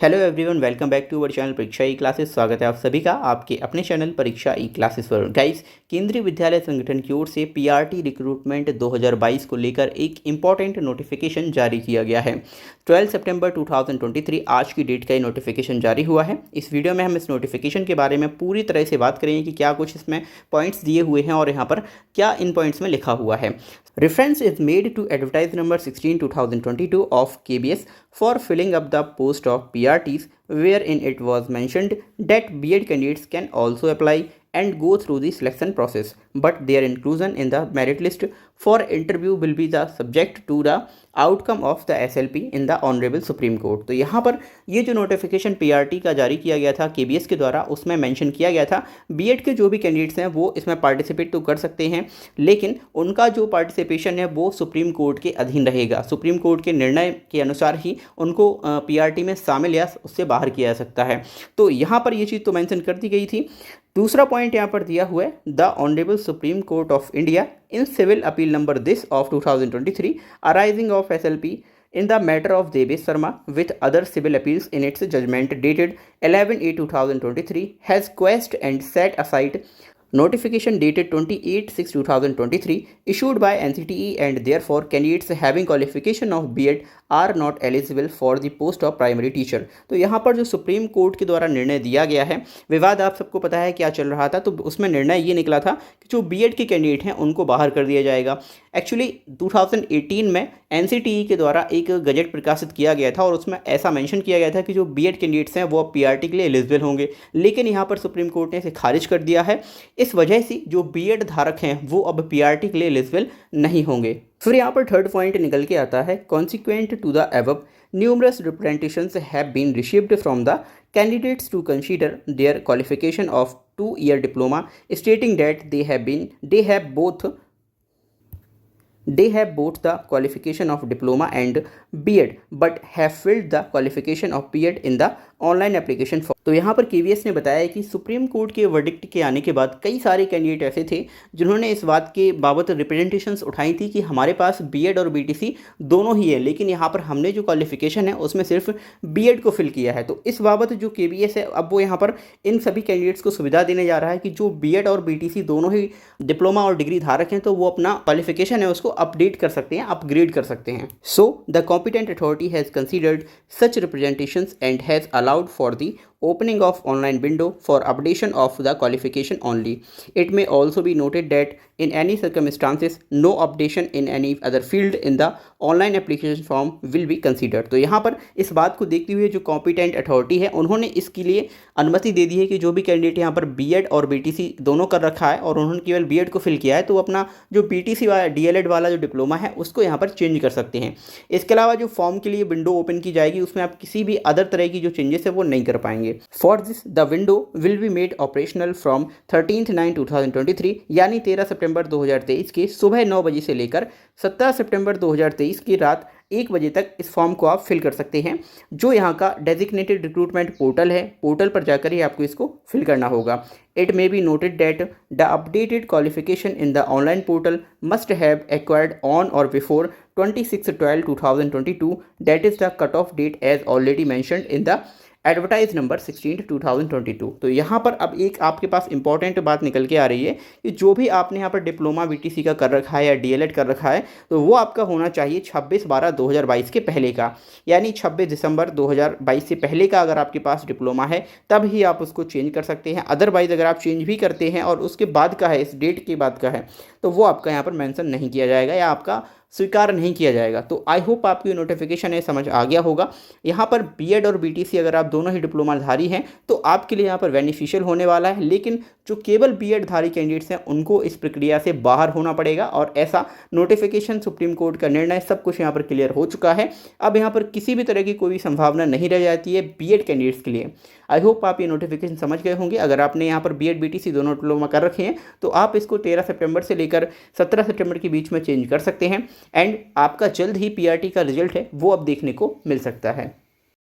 Hello everyone, welcome back to our channel Pariksha e classes. स्वागत है आप सभी का आपके अपने चैनल परीक्षा ई क्लासेस पर। गाइस, केंद्रीय विद्यालय संगठन की ओर से पीआरटी रिक्रूटमेंट 2022 को लेकर एक इम्पॉर्टेंट नोटिफिकेशन जारी किया गया है। 12 सितंबर 2023 आज की डेट का ये नोटिफिकेशन जारी हुआ है। इस वीडियो में हम इस नोटिफिकेशन के बारे में पूरी तरह से बात करेंगे कि क्या कुछ इसमें पॉइंट्स दिए हुए हैं और यहाँ पर क्या इन पॉइंट्स में लिखा हुआ है। Reference is made to advertise number 16/2022 of KBS for filling up the post of PRTs, wherein it was mentioned that B.Ed candidates can also apply and go through the selection process, but their inclusion in the merit list for interview will be the subject to the outcome of the SLP in the honourable supreme court. तो यहाँ पर ये जो notification PRT का जारी किया गया था केबीएस के द्वारा, उसमें मेंशन किया गया था बीएड के जो भी कैंडिडेट्स हैं वो इसमें पार्टिसिपेट तो कर सकते हैं, लेकिन उनका जो पार्टिसिपेशन है वो सुप्रीम कोर्ट के अधीन रहेगा। सुप्रीम कोर्ट के निर्णय के अनुसार ही उनको पीआरटी में शामिल या उससे बाहर किया जा सकता है। तो यहाँ पर ये चीज़ तो मेंशन कर दी गई थी। दूसरा पॉइंट यहाँ पर दिया हुआ है, the honourable supreme court of India in civil appeal number this of 2023 arising of SLP in the matter of Devesh Sharma with other civil appeals in its judgment dated 11/8/2023 has quashed and set aside notification dated 28/6/2023 issued by NCTE, and therefore candidates having qualification of B.Ed are not eligible for the post of primary teacher। तो यहाँ पर जो supreme court के द्वारा निर्णय दिया गया है, विवाद आप सबको पता है क्या चल रहा था, तो उसमें निर्णय ये निकला था कि जो B.Ed के कैंडिडेट हैं उनको बाहर कर दिया जाएगा। एक्चुअली 2018 में NCTE के द्वारा एक गजट प्रकाशित किया गया था और उसमें ऐसा मेंशन किया गया था कि जो B.Ed कैंडिडेट्स हैं वो अब पीआरटी के लिए एलिजिबल होंगे, लेकिन यहाँ पर सुप्रीम कोर्ट ने इसे खारिज कर दिया है। इस वजह से जो B.Ed धारक हैं वो अब पीआरटी के लिए एलिजिबल नहीं होंगे। फिर यहाँ पर थर्ड पॉइंट निकल के आता है, consequent to the above numerous representations have been received from the candidates to consider their qualification of 2-year diploma, stating that they have both the qualification of diploma and B.Ed but have filled the qualification of B.Ed in the online application form. तो यहाँ पर KVS ने बताया कि supreme court के verdict के आने के बाद कई सारे कैंडिडेट ऐसे थे जिन्होंने इस बात के बाबत रिप्रेजेंटेशंस उठाई थी कि हमारे पास B.Ed और BTC दोनों ही है, लेकिन यहाँ पर हमने जो क्वालिफिकेशन है उसमें सिर्फ B.Ed को फिल किया है। तो इस बाबत जो केवीएस है अब वो यहाँ पर इन सभी कैंडिडेट्स को सुविधा देने जा रहा है कि जो B.Ed और BTC दोनों ही डिप्लोमा और डिग्री धारक हैं तो वो अपना क्वालिफिकेशन है उसको अपडेट कर सकते हैं, अपग्रेड कर सकते हैं। So the competent authority has considered such representations and has allowed for the opening of online window for updation of the qualification only. It may also be noted that in any circumstances no updation in any other field in the online application form will be considered। तो यहाँ पर इस बात को देखते हुए जो competent authority है उन्होंने इसके लिए अनुमति दे दी है कि जो भी कैंडिडेट यहाँ पर B.Ed और BTC दोनों कर रखा है और उन्होंने केवल B.Ed को फिल किया है तो अपना जो BTC वाला DLED वाला जो डिप्लोमा है उसको यहाँ पर चेंज कर सकते हैं। इसके अलावा जो फॉर्म के लिए विंडो ओपन की जाएगी उसमें आप किसी भी अदर तरह की जो चेंजेस है वो नहीं कर पाएंगे। For this the window will be made operational from 13/9/2023 यानी 13 सितंबर 2023 के सुबह 9 बजे से लेकर 17 सितंबर 2023 की रात 1 बजे तक इस फॉर्म को आप फिल कर सकते हैं। जो यहाँ का डेजिग्नेटेड रिक्रूटमेंट पोर्टल है, पोर्टल पर जाकर ही आपको इसको फिल करना होगा। It may be noted that the updated qualification in the online portal must have acquired on or before 26/12/2022 that is the cut off date as already mentioned in the advertise number 16/2022। तो यहाँ पर अब एक आपके पास important बात निकल के आ रही है कि जो भी आपने यहाँ पर डिप्लोमा BTC का कर रखा है या DLED कर रखा है तो वो आपका होना चाहिए 26/12/2022 के पहले का, यानी 26 दिसंबर 2022 से पहले का अगर आपके पास डिप्लोमा है तब ही आप उसको चेंज कर सकते हैं। अदरवाइज़ अगर आप चेंज भी करते हैं और उसके बाद का है, इस डेट के बाद का है, तो वो आपका यहाँ पर मेंशन नहीं किया जाएगा या आपका स्वीकार नहीं किया जाएगा। तो आई होप आपकी नोटिफिकेशन है समझ आ गया होगा। यहाँ पर B.Ed और BTC अगर आप दोनों ही डिप्लोमाधारी हैं तो आपके लिए यहाँ पर बेनिफिशियल होने वाला है, लेकिन जो केवल B.Ed धारी कैंडिडेट्स हैं उनको इस प्रक्रिया से बाहर होना पड़ेगा। और ऐसा नोटिफिकेशन, सुप्रीम कोर्ट का निर्णय, सब कुछ यहाँ पर क्लियर हो चुका है। अब यहाँ पर किसी भी तरह की कोई भी संभावना नहीं रह जाती है B.Ed कैंडिडेट्स के लिए। आई होप आप ये नोटिफिकेशन समझ गए होंगे। अगर आपने यहाँ पर B.Ed BTC दोनों डिप्लोमा कर रखे हैं तो आप इसको 13 सितंबर से लेकर 17 सितंबर के बीच में चेंज कर सकते हैं एंड आपका जल्द ही पीआरटी का रिजल्ट है वो अब देखने को मिल सकता है।